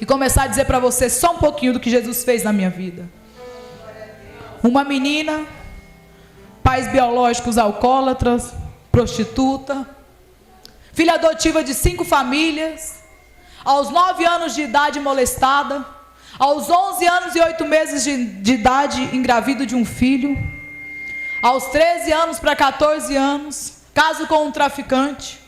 e começar a dizer para você só um pouquinho do que Jesus fez na minha vida. Uma menina, pais biológicos alcoólatras, prostituta, filha adotiva de 5 famílias, aos 9 anos de idade molestada, aos 11 anos e 8 meses de idade engravido de um filho, aos 13 anos para 14 anos, caso com um traficante.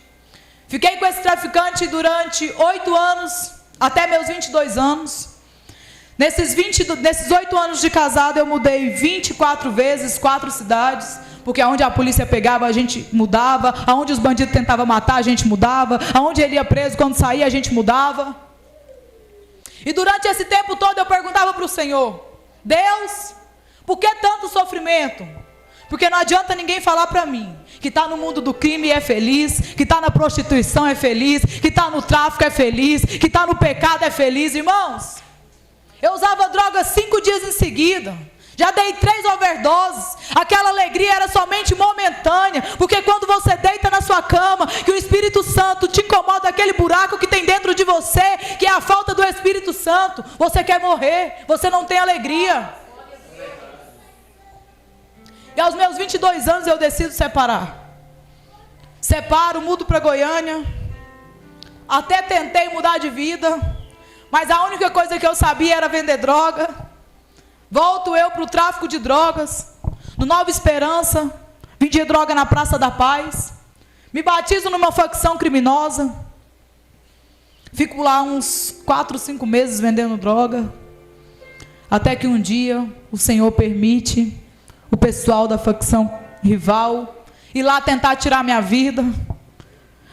Fiquei com esse traficante durante 8 anos, até meus 22 anos. Nesses 8 anos de casado, eu mudei 24 vezes, 4 cidades, porque aonde a polícia pegava, a gente mudava, aonde os bandidos tentavam matar, a gente mudava, aonde ele ia preso, quando saía, a gente mudava. E durante esse tempo todo, eu perguntava para o Senhor: Deus, por que tanto sofrimento? Porque não adianta ninguém falar para mim que está no mundo do crime e é feliz, que está na prostituição é feliz, que está no tráfico é feliz, que está no pecado é feliz. Irmãos, eu usava droga 5 dias em seguida, já dei 3 overdoses, aquela alegria era somente momentânea, porque quando você deita na sua cama, que o Espírito Santo te incomoda, aquele buraco que tem dentro de você, que é a falta do Espírito Santo, você quer morrer, você não tem alegria. E aos meus 22 anos eu decido separar. Separo, mudo para Goiânia. Até tentei mudar de vida, mas a única coisa que eu sabia era vender droga. Volto eu para o tráfico de drogas, no Nova Esperança. Vendia droga na Praça da Paz. Me batizo numa facção criminosa. Fico lá uns 4, 5 meses vendendo droga. Até que um dia o Senhor permite o pessoal da facção rival ir lá tentar tirar minha vida.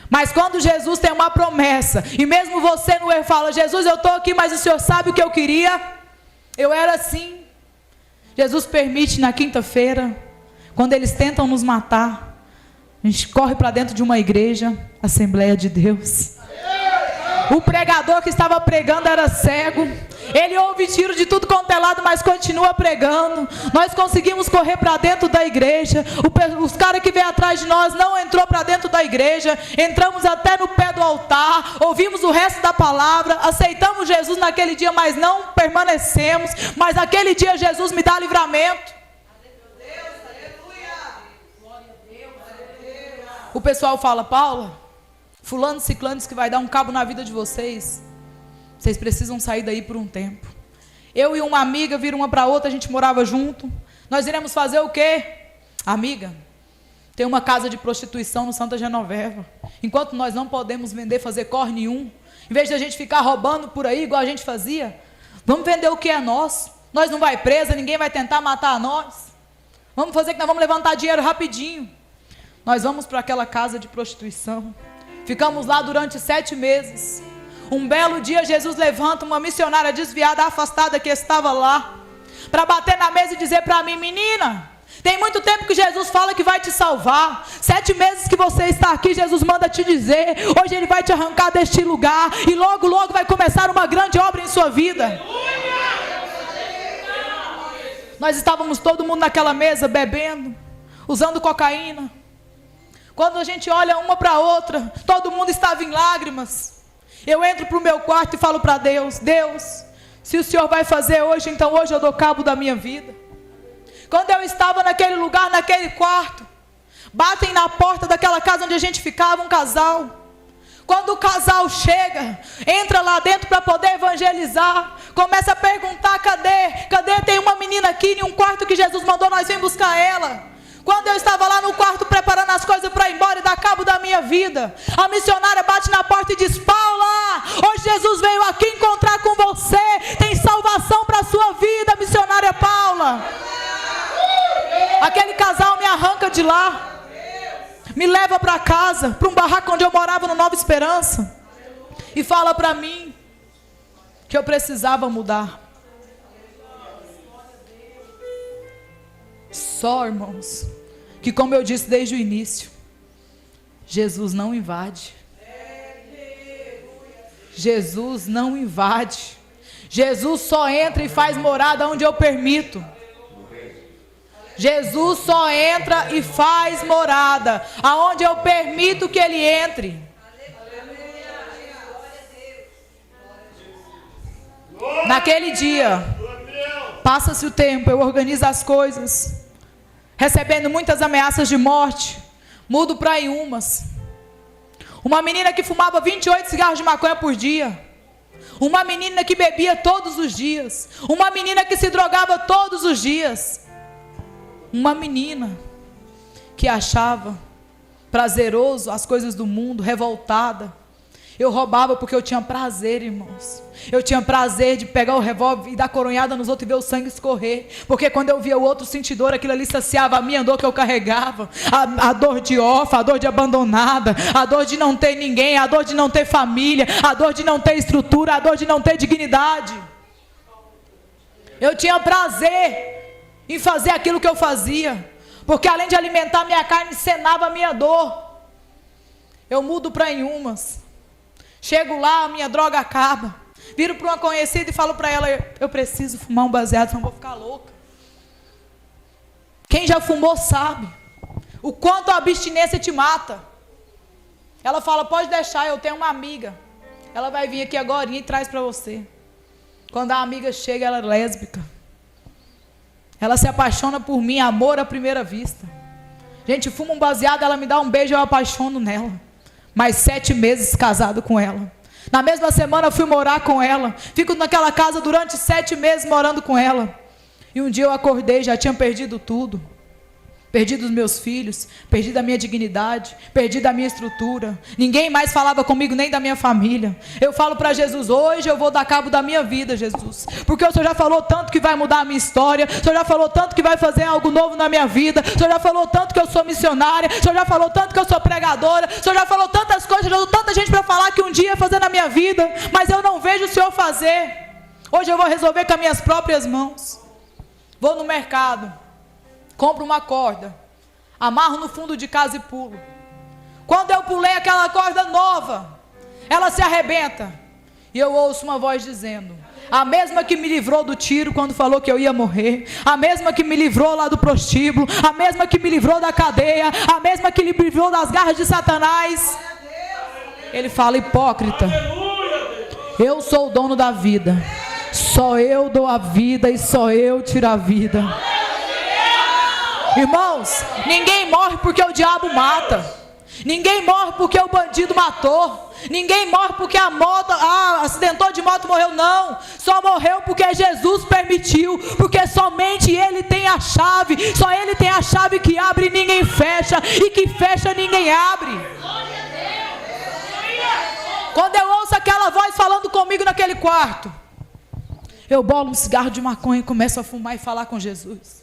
Mas quando Jesus tem uma promessa, e mesmo você no erro fala: Jesus, eu estou aqui, mas o Senhor sabe o que eu queria. Eu era assim. Jesus permite na quinta-feira, quando eles tentam nos matar, a gente corre para dentro de uma igreja, Assembleia de Deus. O pregador que estava pregando era cego. Ele ouve tiro de tudo quanto é lado, mas continua pregando. Nós conseguimos correr para dentro da igreja. Os caras que veio atrás de nós não entrou para dentro da igreja. Entramos até no pé do altar. Ouvimos o resto da palavra. Aceitamos Jesus naquele dia, mas não permanecemos. Mas naquele dia Jesus me dá livramento. O pessoal fala: Paula, fulano, ciclano diz que vai dar um cabo na vida de vocês. Vocês precisam sair daí por um tempo. Eu e uma amiga viram uma para outra, a gente morava junto. Nós iremos fazer o quê? Amiga, tem uma casa de prostituição no Santa Genoveva. Enquanto nós não podemos vender, fazer corre nenhum, em vez de a gente ficar roubando por aí, igual a gente fazia, vamos vender o que é nosso. Nós não vai presa, ninguém vai tentar matar nós. Vamos fazer que nós vamos levantar dinheiro rapidinho. Nós vamos para aquela casa de prostituição. Ficamos lá durante 7 meses. Um belo dia Jesus levanta uma missionária desviada, afastada que estava lá, para bater na mesa e dizer para mim: menina, tem muito tempo que Jesus fala que vai te salvar. 7 meses que você está aqui, Jesus manda te dizer, hoje Ele vai te arrancar deste lugar, e logo, logo vai começar uma grande obra em sua vida. Nós estávamos todo mundo naquela mesa, bebendo, usando cocaína. Quando a gente olha uma para a outra, todo mundo estava em lágrimas. Eu entro para o meu quarto e falo para Deus: Deus, se o Senhor vai fazer hoje, então hoje eu dou cabo da minha vida. Quando eu estava naquele lugar, naquele quarto, batem na porta daquela casa onde a gente ficava, um casal. Quando o casal chega, entra lá dentro para poder evangelizar, começa a perguntar: cadê? Tem uma menina aqui em um quarto que Jesus mandou nós vir buscar ela. Quando eu estava lá no quarto preparando as coisas para ir embora e dar cabo da minha vida, a missionária bate na porta e diz: Paula, hoje Jesus veio aqui encontrar com você, tem salvação para a sua vida, missionária Paula. Aquele casal me arranca de lá, me leva para casa, para um barraco onde eu morava no Nova Esperança, e fala para mim que eu precisava mudar. Só, irmãos, que como eu disse desde o início, Jesus não invade. Jesus não invade. Jesus só entra e faz morada onde eu permito. Jesus só entra e faz morada aonde eu permito que Ele entre. Naquele dia, passa-se o tempo, eu organizo as coisas, recebendo muitas ameaças de morte, mudo para Inhumas. Uma menina que fumava 28 cigarros de maconha por dia. Uma menina que bebia todos os dias. Uma menina que se drogava todos os dias. Uma menina que achava prazeroso as coisas do mundo, revoltada. Eu roubava porque eu tinha prazer, irmãos. Eu tinha prazer de pegar o revólver e dar coronhada nos outros e ver o sangue escorrer. Porque quando eu via o outro sentir dor, aquilo ali saciava a minha dor que eu carregava. A dor de órfã, a dor de abandonada, a dor de não ter ninguém, a dor de não ter família, a dor de não ter estrutura, a dor de não ter dignidade. Eu tinha prazer em fazer aquilo que eu fazia. Porque além de alimentar minha carne, cenava a minha dor. Eu mudo para Inhumas. Chego lá, a minha droga acaba. Viro para uma conhecida e falo para ela: eu preciso fumar um baseado, senão vou ficar louca. Quem já fumou sabe o quanto a abstinência te mata. Ela fala: pode deixar, eu tenho uma amiga. Ela vai vir aqui agora e traz para você. Quando a amiga chega, ela é lésbica. Ela se apaixona por mim, amor à primeira vista. Gente, fuma um baseado, ela me dá um beijo, eu apaixono nela. Mais 7 meses casado com ela. Na mesma semana eu fui morar com ela. Fico naquela casa durante 7 meses morando com ela. E um dia eu acordei, já tinha perdido tudo. Perdido os meus filhos, perdido a minha dignidade, perdido a minha estrutura. Ninguém mais falava comigo, nem da minha família. Eu falo para Jesus: hoje eu vou dar cabo da minha vida, Jesus. Porque o Senhor já falou tanto que vai mudar a minha história. O Senhor já falou tanto que vai fazer algo novo na minha vida. O Senhor já falou tanto que eu sou missionária. O Senhor já falou tanto que eu sou pregadora. O Senhor já falou tantas coisas, já deu tanta gente para falar que um dia ia fazer na minha vida. Mas eu não vejo o Senhor fazer. Hoje eu vou resolver com as minhas próprias mãos. Vou no mercado. Compro uma corda, amarro no fundo de casa e pulo. Quando eu pulei aquela corda nova, ela se arrebenta. E eu ouço uma voz dizendo: a mesma que me livrou do tiro quando falou que eu ia morrer, a mesma que me livrou lá do prostíbulo, a mesma que me livrou da cadeia, a mesma que me livrou das garras de Satanás. Ele fala: hipócrita, eu sou o dono da vida. Só eu dou a vida e só eu tiro a vida. Irmãos, ninguém morre porque o diabo mata. Ninguém morre porque o bandido matou. Ninguém morre porque a moto, acidentou de moto, morreu. Não, só morreu porque Jesus permitiu. Porque somente Ele tem a chave. Só Ele tem a chave que abre e ninguém fecha. E que fecha ninguém abre. Quando eu ouço aquela voz falando comigo naquele quarto, eu bolo um cigarro de maconha e começo a fumar e falar com Jesus.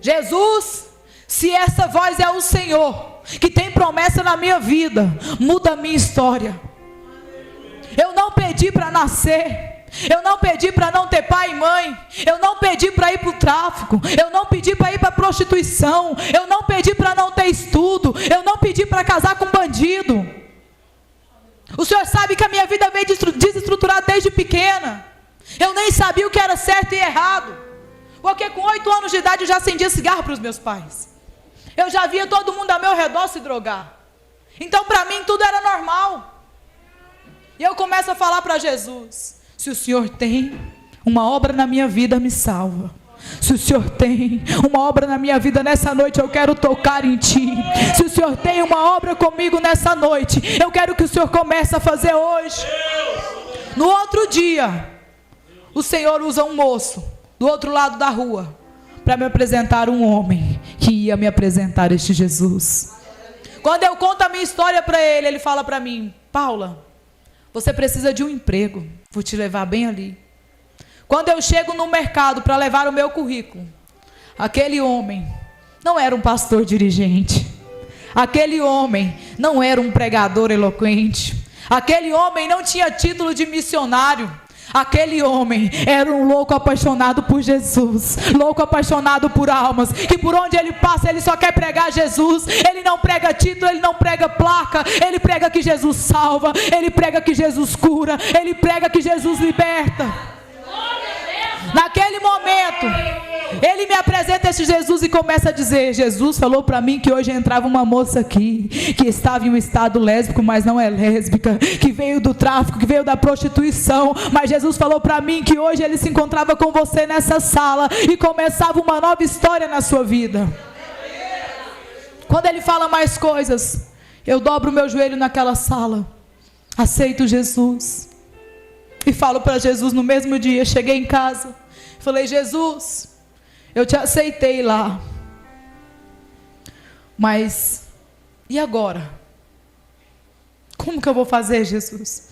Jesus, se essa voz é o Senhor, que tem promessa na minha vida, muda a minha história. Eu não pedi para nascer. Eu não pedi para não ter pai e mãe. Eu não pedi para ir para o tráfico. Eu não pedi para ir para a prostituição. Eu não pedi para não ter estudo. Eu não pedi para casar com bandido. O Senhor sabe que a minha vida veio desestruturada desde pequena. Eu nem sabia o que era certo e errado. Porque com 8 anos de idade eu já acendia cigarro para os meus pais. Eu já via todo mundo ao meu redor se drogar. Então para mim tudo era normal. E eu começo a falar para Jesus: se o Senhor tem uma obra na minha vida, me salva. Se o Senhor tem uma obra na minha vida nessa noite, eu quero tocar em Ti. Se o Senhor tem uma obra comigo nessa noite, eu quero que o Senhor comece a fazer hoje. No outro dia, o Senhor usa um moço do outro lado da rua para me apresentar um homem que ia me apresentar este Jesus. Quando eu conto a minha história para ele, ele fala para mim: Paula, você precisa de um emprego, vou te levar bem ali. Quando eu chego no mercado para levar o meu currículo, aquele homem não era um pastor dirigente, aquele homem não era um pregador eloquente, aquele homem não tinha título de missionário. Aquele homem era um louco apaixonado por Jesus, louco apaixonado por almas, que por onde ele passa ele só quer pregar Jesus. Ele não prega título, ele não prega placa, ele prega que Jesus salva, ele prega que Jesus cura, ele prega que Jesus liberta. Naquele momento Ele me apresenta esse Jesus e começa a dizer: Jesus falou para mim que hoje entrava uma moça aqui, que estava em um estado lésbico, mas não é lésbica, que veio do tráfico, que veio da prostituição, mas Jesus falou para mim que hoje ele se encontrava com você nessa sala e começava uma nova história na sua vida. Quando ele fala mais coisas, eu dobro o meu joelho naquela sala, aceito Jesus e falo para Jesus no mesmo dia. Cheguei em casa, falei: Jesus, eu te aceitei lá, mas e agora? Como que eu vou fazer, Jesus?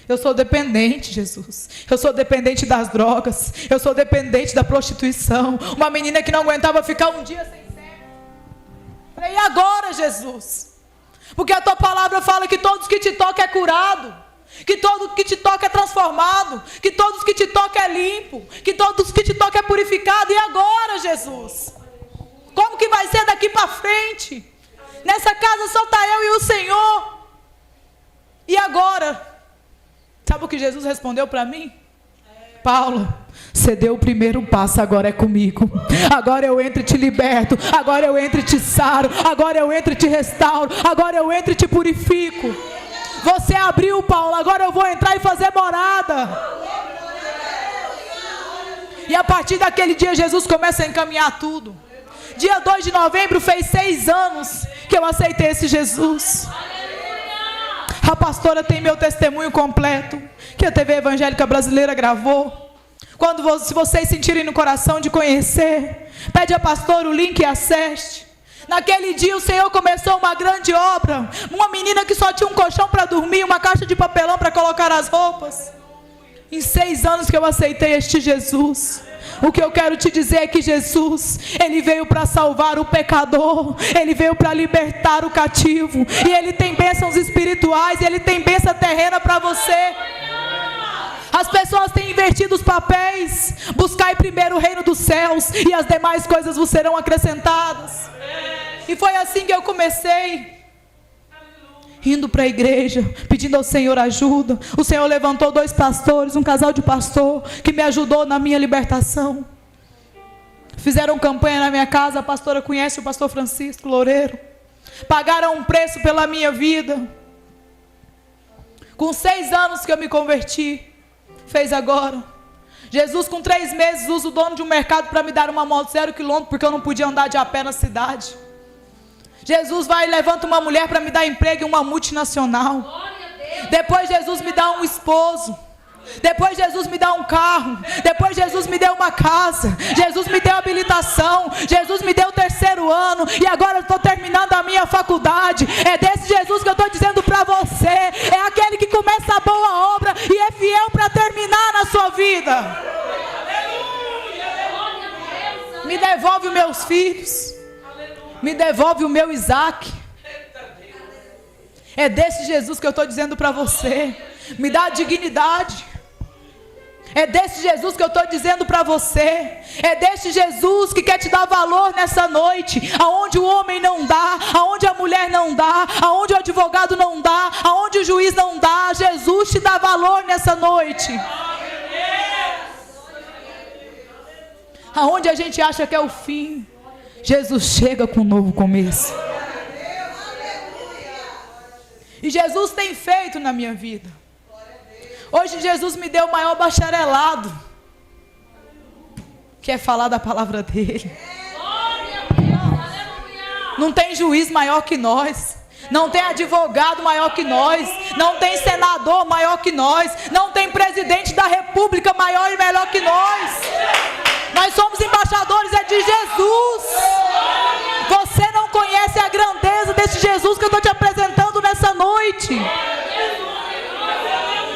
Eu sou dependente, Jesus. Eu sou dependente das drogas. Eu sou dependente da prostituição. Uma menina que não aguentava ficar um dia sem sexo. Falei: e agora, Jesus? Porque a tua palavra fala que todos que te tocam é curado, que todo que te toca é transformado, que todos que te tocam é limpo, que todos que te tocam é purificado. E agora, Jesus? Como que vai ser daqui para frente? Nessa casa só está eu e o Senhor. E agora? Sabe o que Jesus respondeu para mim? Paulo, você deu o primeiro passo, agora é comigo. Agora eu entro e te liberto. Agora eu entro e te saro. Agora eu entro e te restauro. Agora eu entro e te purifico. Você abriu, Paulo, agora eu vou entrar e fazer morada. E a partir daquele dia Jesus começa a encaminhar tudo. Dia 2 de novembro fez 6 anos que eu aceitei esse Jesus. A pastora tem meu testemunho completo, que a TV Evangélica Brasileira gravou. Se vocês sentirem no coração de conhecer, pede a pastora o link e acesse. Naquele dia o Senhor começou uma grande obra. Uma menina que só tinha um colchão para dormir, uma caixa de papelão para colocar as roupas. Em 6 anos que eu aceitei este Jesus. O que eu quero te dizer é que Jesus, Ele veio para salvar o pecador, Ele veio para libertar o cativo, e Ele tem bênçãos espirituais, e Ele tem bênção terrena para você. As pessoas têm invertido os papéis. Buscai primeiro o reino dos céus, e as demais coisas vos serão acrescentadas. E foi assim que eu comecei, indo para a igreja, pedindo ao Senhor ajuda. O Senhor levantou 2 pastores, um casal de pastor, que me ajudou na minha libertação. Fizeram campanha na minha casa. A pastora conhece o pastor Francisco Loureiro. Pagaram um preço pela minha vida. Com 6 anos que eu me converti, fez agora. Jesus, com 3 meses, usa o dono de um mercado para me dar uma moto 0 km, porque eu não podia andar de a pé na cidade. Jesus vai e levanta uma mulher para me dar emprego em uma multinacional. Depois Jesus me dá um esposo. Depois Jesus me dá um carro. Depois Jesus me deu uma casa. Jesus me deu habilitação. Jesus me deu o 3º ano. E agora eu estou terminando a minha faculdade. É desse Jesus que eu estou dizendo para você. É aquele que começa a boa obra e é fiel para terminar na sua vida. Me devolve os meus filhos. Me devolve o meu Isaac. É desse Jesus que eu estou dizendo para você. Me dá dignidade. É desse Jesus que eu estou dizendo para você. É desse Jesus que quer te dar valor nessa noite. Aonde o homem não dá, aonde a mulher não dá, aonde o advogado não dá, aonde o juiz não dá, Jesus te dá valor nessa noite. Aonde a gente acha que é o fim, Jesus chega com um novo começo. E Jesus tem feito na minha vida. Hoje Jesus me deu o maior bacharelado, que é falar da palavra dele. Não tem juiz maior que nós. Não tem advogado maior que nós. Não tem senador maior que nós. Não tem presidente da república maior e melhor que nós. Nós somos embaixadores de Jesus. Você não conhece a grandeza desse Jesus que eu estou te apresentando nessa noite.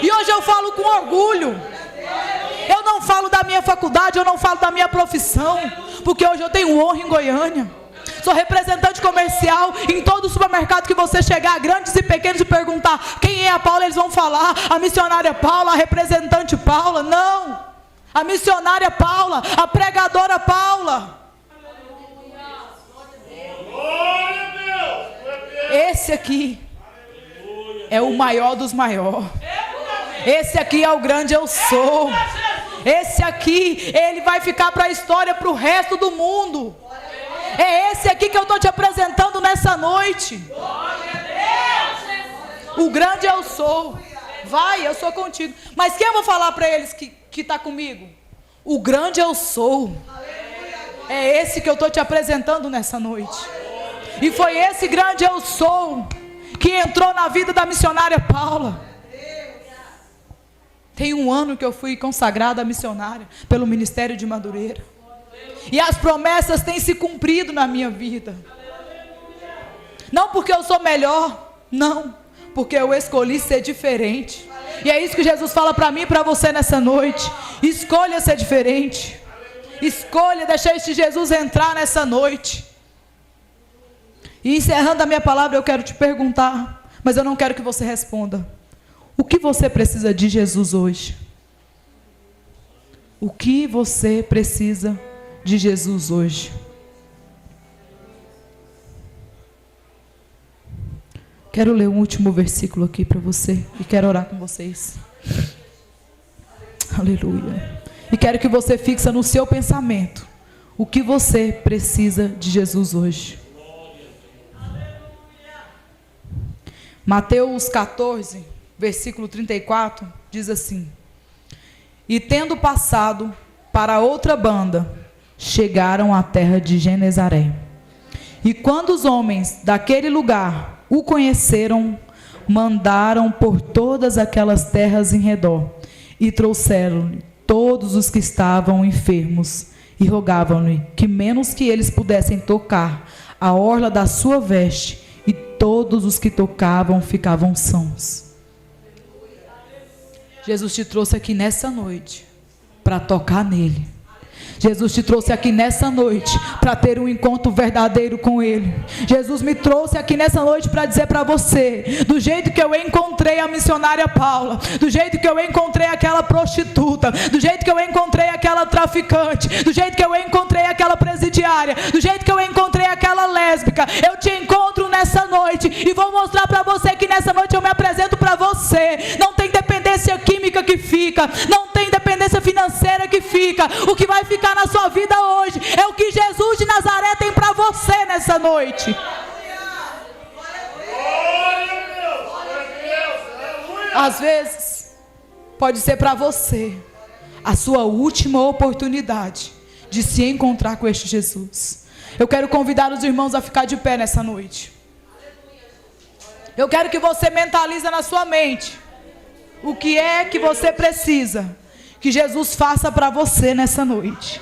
E hoje eu falo com orgulho. Eu não falo da minha faculdade, eu não falo da minha profissão, porque hoje eu tenho honra em Goiânia. Sou representante comercial. Em todo supermercado que você chegar, grandes e pequenos, e perguntar quem é a Paula, eles vão falar a missionária Paula, a representante Paula. Não, a missionária Paula, a pregadora Paula. Esse aqui é o maior dos maiores. Esse aqui é o grande eu sou. Esse aqui, ele vai ficar para a história, para o resto do mundo. É esse aqui que eu estou te apresentando nessa noite. O grande eu sou. Vai, eu sou contigo. Mas quem eu vou falar para eles que está comigo? O grande eu sou. É esse que eu estou te apresentando nessa noite. E foi esse grande eu sou que entrou na vida da missionária Paula. Tem 1 ano que eu fui consagrada missionária pelo Ministério de Madureira. E as promessas têm se cumprido na minha vida. Não porque eu sou melhor, não, porque eu escolhi ser diferente. E é isso que Jesus fala para mim e para você nessa noite. Escolha ser diferente. Escolha deixar este Jesus entrar nessa noite. E encerrando a minha palavra, eu quero te perguntar, mas eu não quero que você responda. O que você precisa de Jesus hoje? O que você precisa de Jesus hoje? Quero ler um último versículo aqui para você e quero orar com vocês. Aleluia. E quero que você fixe no seu pensamento o que você precisa de Jesus hoje. Mateus 14, versículo 34, diz assim: E tendo passado para outra banda, chegaram à terra de Genezaré. E quando os homens daquele lugar o conheceram, mandaram por todas aquelas terras em redor, e trouxeram-lhe todos os que estavam enfermos, e rogavam-lhe que menos que eles pudessem tocar a orla da sua veste, e todos os que tocavam ficavam sãos. Jesus te trouxe aqui nessa noite para tocar nele. Jesus te trouxe aqui nessa noite para ter um encontro verdadeiro com Ele. Jesus me trouxe aqui nessa noite para dizer para você, do jeito que eu encontrei a missionária Paula, do jeito que eu encontrei aquela prostituta, do jeito que eu encontrei aquela traficante, do jeito que eu encontrei aquela presidiária, do jeito que eu encontrei aquela lésbica, eu te encontro nessa noite e vou mostrar para você que nessa noite eu me apresento para você. Não tem dependência química que fica, não tem dependência financeira que fica. O que vai ficar na sua vida hoje é o que Jesus de Nazaré tem para você nessa noite. Às vezes pode ser para você a sua última oportunidade de se encontrar com este Jesus. Eu quero convidar os irmãos a ficar de pé nessa noite. Eu quero que você mentalize na sua mente o que é que você precisa que Jesus faça para você nessa noite.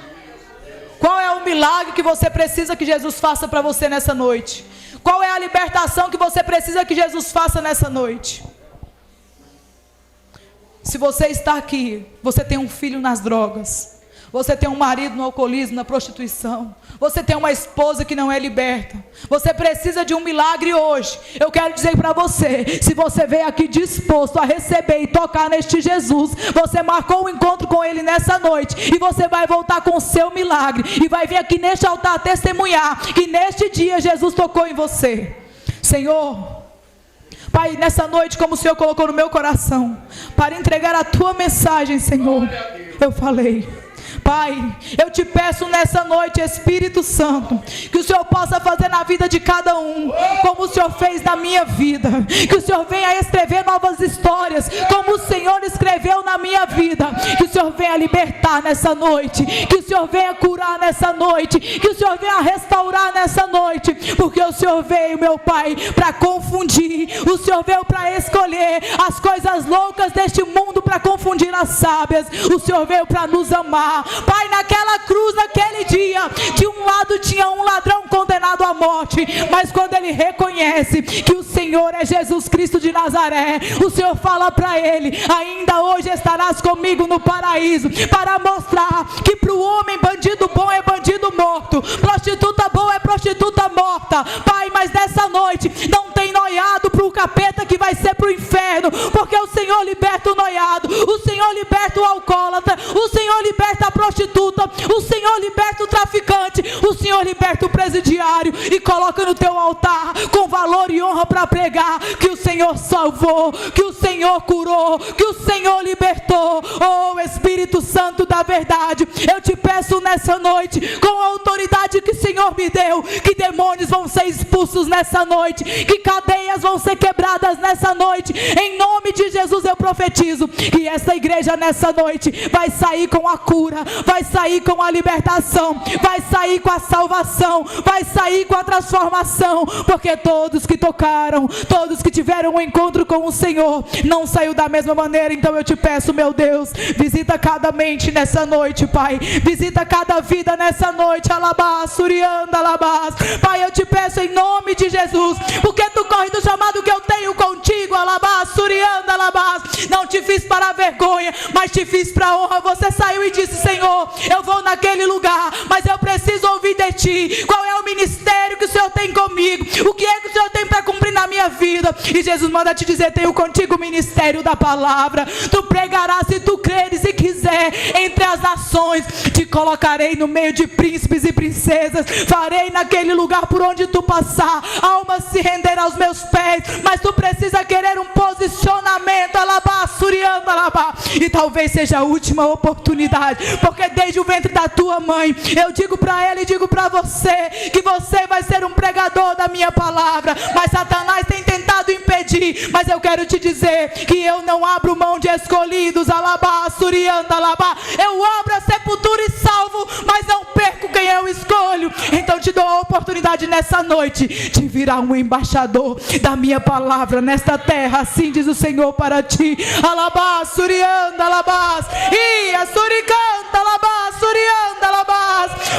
Qual é o milagre que você precisa que Jesus faça para você nessa noite? Qual é a libertação que você precisa que Jesus faça nessa noite? Se você está aqui, você tem um filho nas drogas, você tem um marido no alcoolismo, na prostituição, você tem uma esposa que não é liberta, você precisa de um milagre hoje. Eu quero dizer para você, se você veio aqui disposto a receber e tocar neste Jesus, você marcou um encontro com Ele nessa noite, e você vai voltar com o seu milagre, e vai vir aqui neste altar testemunhar que neste dia Jesus tocou em você. Senhor, Pai, nessa noite, como o Senhor colocou no meu coração, para entregar a Tua mensagem, Senhor, eu falei: Pai, eu te peço nessa noite, Espírito Santo, que o Senhor possa fazer na vida de cada um, como o Senhor fez na minha vida, que o Senhor venha escrever novas histórias, como o Senhor escreveu na minha vida, que o Senhor venha libertar nessa noite, que o Senhor venha curar nessa noite, que o Senhor venha restaurar nessa noite, porque o Senhor veio, meu Pai, para confundir, o Senhor veio para escolher as coisas loucas deste mundo para confundir as sábias, o Senhor veio para nos amar. Pai, naquela cruz, naquele dia, de um lado tinha um ladrão condenado à morte, mas quando ele reconhece que o Senhor é Jesus Cristo de Nazaré, o Senhor fala para ele: ainda hoje estarás comigo no paraíso, para mostrar que para o homem bandido bom é bandido morto, prostituta boa é prostituta morta. Pai, mas nessa noite não tem noiado para o capeta que vai ser para o inferno, porque o Senhor liberta o noiado, o Senhor liberta o alcoólatra, o Senhor liberta a prostituta, o Senhor liberta o traficante, o Senhor liberta o presidiário e coloca no teu altar com valor e honra para pregar que o Senhor salvou, que o Senhor curou, que o Senhor libertou. Oh Espírito Santo da verdade, eu te peço nessa noite, com a autoridade que o Senhor me deu, que demônios vão ser expulsos nessa noite, que cadeias vão ser quebradas nessa noite. Em nome de Jesus eu profetizo que essa igreja nessa noite vai sair com a cura, vai sair com a libertação, vai sair com a salvação, vai sair com a transformação, porque todos que tocaram, todos que tiveram um encontro com o Senhor, não saiu da mesma maneira. Então eu te peço, meu Deus, visita cada mente nessa noite, Pai, visita cada vida nessa noite, alabás, surianda, alabás, Pai, eu te peço em nome de Jesus, porque tu corre do chamado que eu tenho contigo, alabás, surianda, alabás, não te fiz para a vergonha, mas te fiz para a honra. Você saiu e disse: Senhor, eu vou naquele lugar, mas eu preciso ouvir de ti, qual é o ministério que o Senhor tem comigo, o que é que o Senhor tem para cumprir na minha vida. E Jesus manda te dizer: tenho contigo o ministério da palavra, tu pregarás se tu creres e quiser entre as nações, te colocarei no meio de príncipes e princesas, farei naquele lugar por onde tu passar, alma se renderá aos meus pés, mas tu precisa querer um posicionamento, alabá, surianda, alabá, e talvez seja a última oportunidade, porque desde o ventre da tua mãe, eu digo para ela e digo para você, que você vai ser um pregador da minha palavra, mas Satanás tem tentado impedir, mas eu quero te dizer, que eu não abro mão de escolhidos, alabá, surianda, alabá, eu abro a sepultura e salvo, mas não perco quem eu escolho. Então te dou a oportunidade nessa noite, de virar um embaixador da minha palavra nesta terra, assim diz o Senhor para ti, alabá, surianda, alabá, e a suricanta, alabá, surianda, alabá.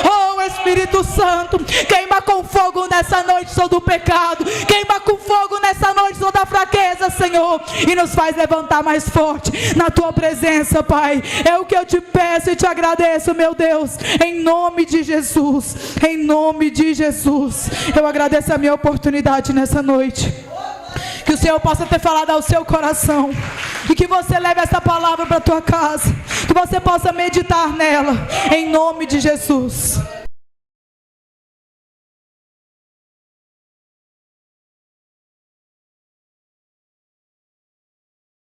Oh Espírito Santo, queima com fogo nessa noite todo o pecado, queima com fogo nessa noite toda a fraqueza, Senhor, e nos faz levantar mais forte na tua presença, Pai. É o que eu te peço e te agradeço, meu Deus, em nome de Jesus, em nome de Jesus. Eu agradeço a minha oportunidade nessa noite, que o Senhor possa ter falado ao seu coração, e que você leve essa palavra para a tua casa, que você possa meditar nela, em nome de Jesus.